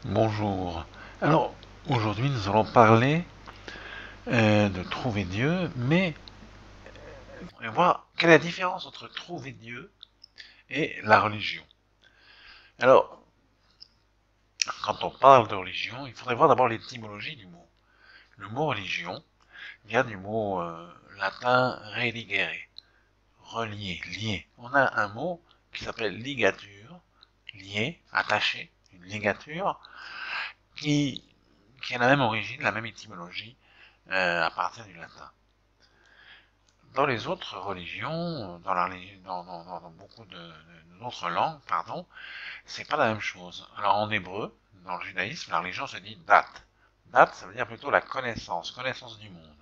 Bonjour. Alors, aujourd'hui, nous allons parler de trouver Dieu, mais on va voir quelle est la différence entre trouver Dieu et la religion. Alors, quand on parle de religion, il faudrait voir d'abord l'étymologie du mot. Le mot religion vient du mot latin religere, relier, lier. On a un mot qui s'appelle ligature, lié, attaché, une ligature, qui, qui a la même origine, la même étymologie à partir du latin. Dans les autres religions, dans beaucoup d'autres langues, pardon, c'est pas la même chose. Alors en hébreu, dans le judaïsme, la religion se dit dat. Dat, ça veut dire plutôt la connaissance, connaissance du monde.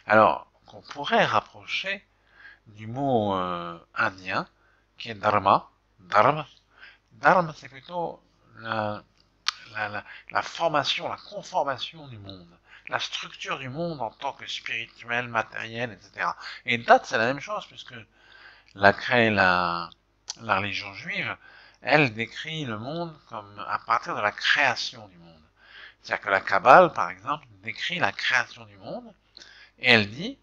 Alors, qu'on pourrait rapprocher du mot indien, qui est dharma. Dharma, dharma c'est plutôt la, la formation, la conformation du monde, la structure du monde en tant que spirituel, matériel, etc. Et date, c'est la même chose, puisque la religion juive, elle décrit le monde comme à partir de la création du monde. C'est-à-dire que la Kabbale, par exemple, décrit la création du monde, et elle dit,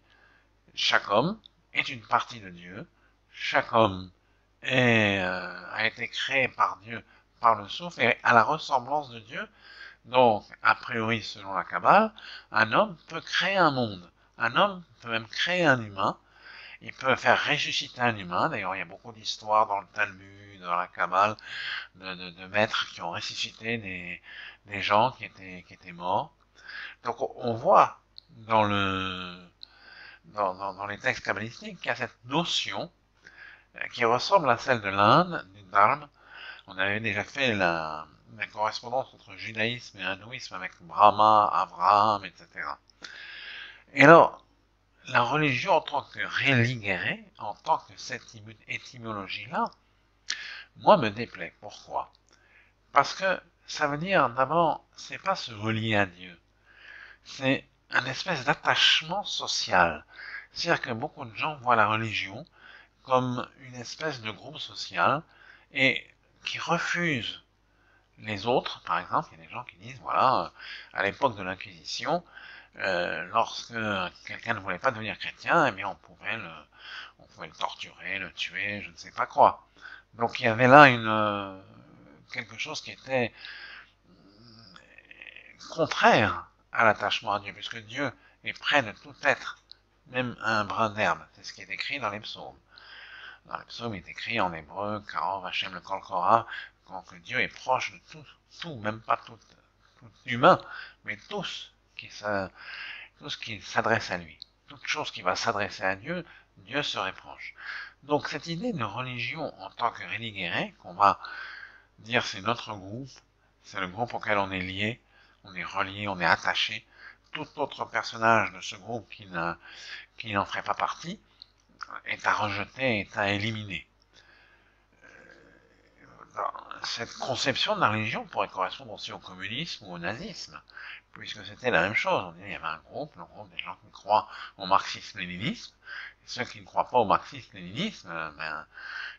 chaque homme est une partie de Dieu, chaque homme a été créé par Dieu, par le souffle, et à la ressemblance de Dieu. Donc, a priori, selon la Kabbale, un homme peut créer un monde. Un homme peut même créer un humain. Il peut faire ressusciter un humain. D'ailleurs, il y a beaucoup d'histoires dans le Talmud, dans la Kabbale, de maîtres qui ont ressuscité des gens qui étaient morts. Donc, on voit dans les textes kabbalistiques qu'il y a cette notion qui ressemble à celle de l'Inde, du Dharma. On avait déjà fait la correspondance entre judaïsme et hindouisme avec Brahma, Abraham, etc. Et alors, la religion en tant que religere, en tant que cette étymologie-là, moi me déplaît. Pourquoi? Parce que ça veut dire, d'abord, c'est pas se relier à Dieu, c'est un espèce d'attachement social. C'est-à-dire que beaucoup de gens voient la religion comme une espèce de groupe social et qui refusent les autres. Par exemple, il y a des gens qui disent, voilà, à l'époque de l'Inquisition, lorsque quelqu'un ne voulait pas devenir chrétien, eh bien on pouvait le torturer, le tuer, je ne sais pas quoi. Donc il y avait là quelque chose qui était contraire à l'attachement à Dieu, puisque Dieu est près de tout être, même un brin d'herbe. C'est ce qui est écrit dans les psaumes. Dans les psaumes, il est écrit en hébreu, Karov, Hachem, le Kol Korah, que Dieu est proche de tout, même pas tout humain, mais tous qui s'adressent à lui. Toute chose qui va s'adresser à Dieu, Dieu serait proche. Donc cette idée de religion en tant que religere, qu'on va dire c'est notre groupe, c'est le groupe auquel on est lié, on est relié, on est attaché, tout autre personnage de ce groupe qui n'en ferait pas partie est à rejeter, est à éliminer. Cette conception de la religion pourrait correspondre aussi au communisme ou au nazisme, puisque c'était la même chose. Il y avait un groupe, le groupe des gens qui croient au marxisme-léninisme, et ceux qui ne croient pas au marxisme-léninisme, ben,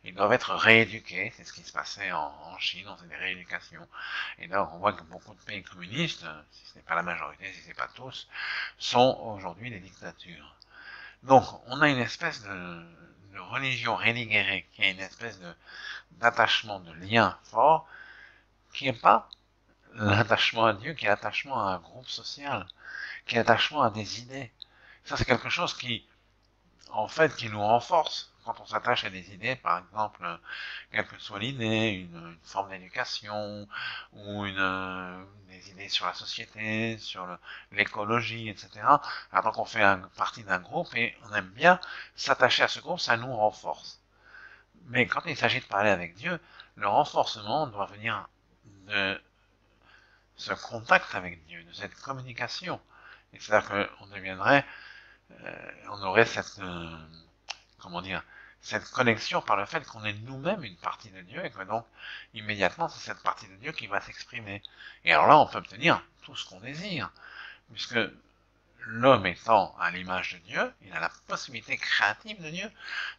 ils doivent être rééduqués. C'est ce qui se passait en Chine, on faisait des rééducations. Et donc on voit que beaucoup de pays communistes, si ce n'est pas la majorité, si ce n'est pas tous, sont aujourd'hui des dictatures. Donc on a une espèce de religion religere, qui est une espèce d'attachement, de lien fort, qui n'est pas l'attachement à Dieu, qui est l'attachement à un groupe social, qui est l'attachement à des idées. Ça, c'est quelque chose qui, en fait, qui nous renforce quand on s'attache à des idées, par exemple, quelle que soit l'idée, une forme d'éducation, ou des idées sur la société, sur l'écologie, etc. Alors donc on fait partie d'un groupe et on aime bien s'attacher à ce groupe, ça nous renforce. Mais quand il s'agit de parler avec Dieu, le renforcement doit venir de ce contact avec Dieu, de cette communication. Et c'est-à-dire qu'on deviendrait, on aurait comment dire, cette connexion par le fait qu'on est nous-mêmes une partie de Dieu et que donc, immédiatement, c'est cette partie de Dieu qui va s'exprimer. Et alors là, on peut obtenir tout ce qu'on désire, puisque l'homme étant à l'image de Dieu, il a la possibilité créative de Dieu.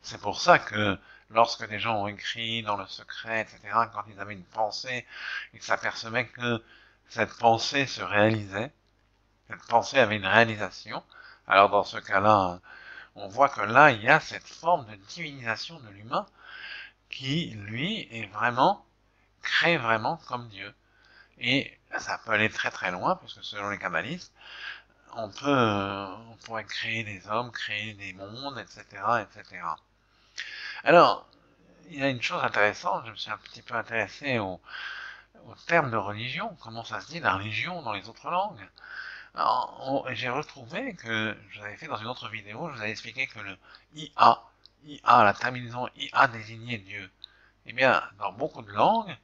C'est pour ça que lorsque des gens ont écrit dans le secret, etc., quand ils avaient une pensée, ils s'apercevaient que cette pensée se réalisait, cette pensée avait une réalisation, alors dans ce cas-là, on voit que là, il y a cette forme de divinisation de l'humain qui, lui, est vraiment, crée vraiment comme Dieu. Et ça peut aller très très loin, parce que selon les kabbalistes, on pourrait créer des hommes, créer des mondes, etc., etc. Alors, il y a une chose intéressante, je me suis un petit peu intéressé au terme de religion, comment ça se dit la religion dans les autres langues. J'ai retrouvé que, je l'avais fait dans une autre vidéo, je vous avais expliqué que le IA, la terminaison IA désignait Dieu. Eh bien, dans beaucoup de langues,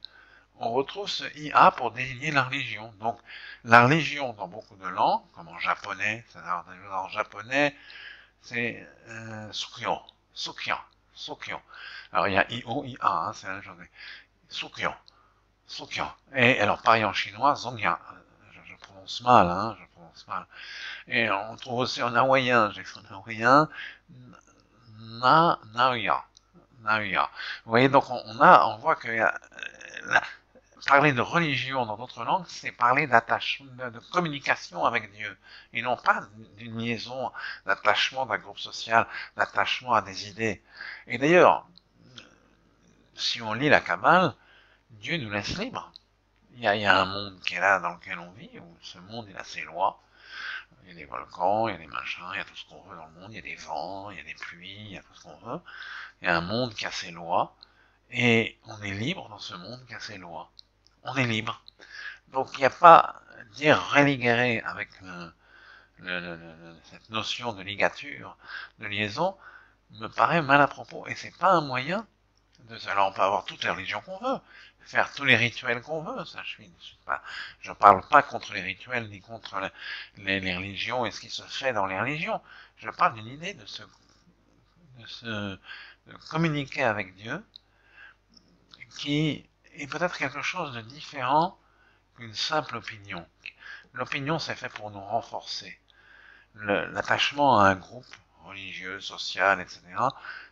on retrouve ce IA pour désigner la religion. Donc, la religion dans beaucoup de langues, comme en japonais, en japonais, c'est Sukyo, Sukyo, Sukyo. Alors, il y a IO, IA, hein, c'est la même chose. Sukyo, Sukyo. Et alors, pareil en chinois, Zongya. Je prononce mal, hein, je prononce mal. Et on trouve aussi en hawaïen, j'ai fait en hawaïen, Naoya. Naoya. Vous voyez, donc on voit que parler de religion dans d'autres langues, c'est parler d'attachement, de communication avec Dieu, et non pas d'une liaison, d'attachement d'un groupe social, d'attachement à des idées. Et d'ailleurs, si on lit la Kabbale, Dieu nous laisse libres. Il y a un monde qui est là dans lequel on vit, où ce monde il a ses lois. Il y a des volcans, il y a des machins, il y a tout ce qu'on veut dans le monde, il y a des vents, il y a des pluies, il y a tout ce qu'on veut. Il y a un monde qui a ses lois, et on est libre dans ce monde qui a ses lois. On est libre. Donc il n'y a pas dire religare avec cette notion de ligature, de liaison, me paraît mal à propos. Et c'est pas un moyen de ça. Alors on peut avoir toutes les religions qu'on veut, faire tous les rituels qu'on veut. Ça, je parle pas contre les rituels ni contre les religions et ce qui se fait dans les religions. Je parle d'une idée de communiquer avec Dieu qui est peut-être quelque chose de différent qu'une simple opinion. L'opinion, c'est fait pour nous renforcer. L'attachement à un groupe religieux, social, etc.,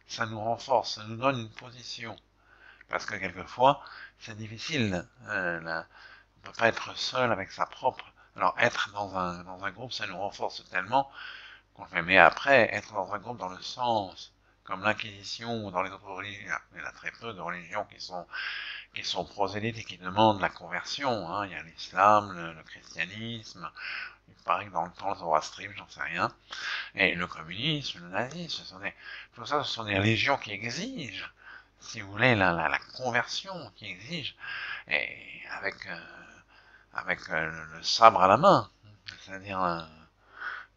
ça nous renforce, ça nous donne une position. Parce que quelquefois, c'est difficile. On ne peut pas être seul avec sa propre. Alors, être dans un groupe, ça nous renforce tellement qu'on le fait. Mais après, être dans un groupe dans le sens, comme l'Inquisition ou dans les autres religions, il y a très peu de religions qui sont prosélytes et qui demandent la conversion. Hein. Il y a l'islam, le christianisme, il paraît que dans le temps, le zoroastrisme, j'en sais rien. Et le communisme, le nazisme, tout ça, ce sont des religions qui exigent, si vous voulez, la conversion qui exige, et avec le sabre à la main, c'est-à-dire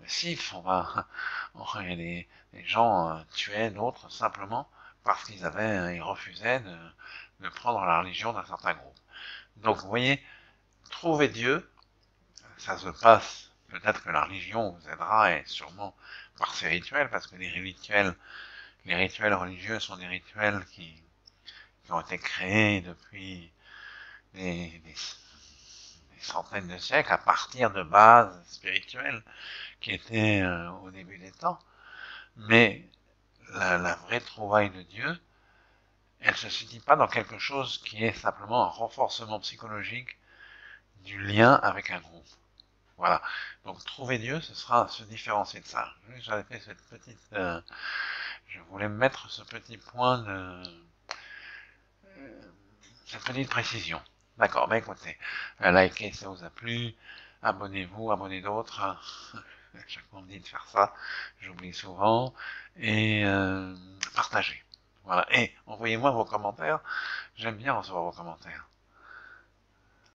le sif, il y a des gens tuaient d'autres simplement parce ils refusaient de prendre la religion d'un certain groupe. Donc, vous voyez, trouver Dieu, ça se passe, peut-être que la religion vous aidera, et sûrement par ces rituels, parce que les rituels religieux sont des rituels qui ont été créés depuis des centaines de siècles à partir de bases spirituelles qui étaient au début des temps. Mais la vraie trouvaille de Dieu, elle se situe pas dans quelque chose qui est simplement un renforcement psychologique du lien avec un groupe. Voilà. Donc trouver Dieu, ce sera se différencier de ça. J'avais fait cette petite, je voulais mettre ce petit point cette petite précision. D'accord. Ben écoutez, likez si ça vous a plu, abonnez-vous, abonnez d'autres. Chaque fois on me dit de faire ça, j'oublie souvent, et partagez. Voilà. Et envoyez-moi vos commentaires. J'aime bien recevoir vos commentaires.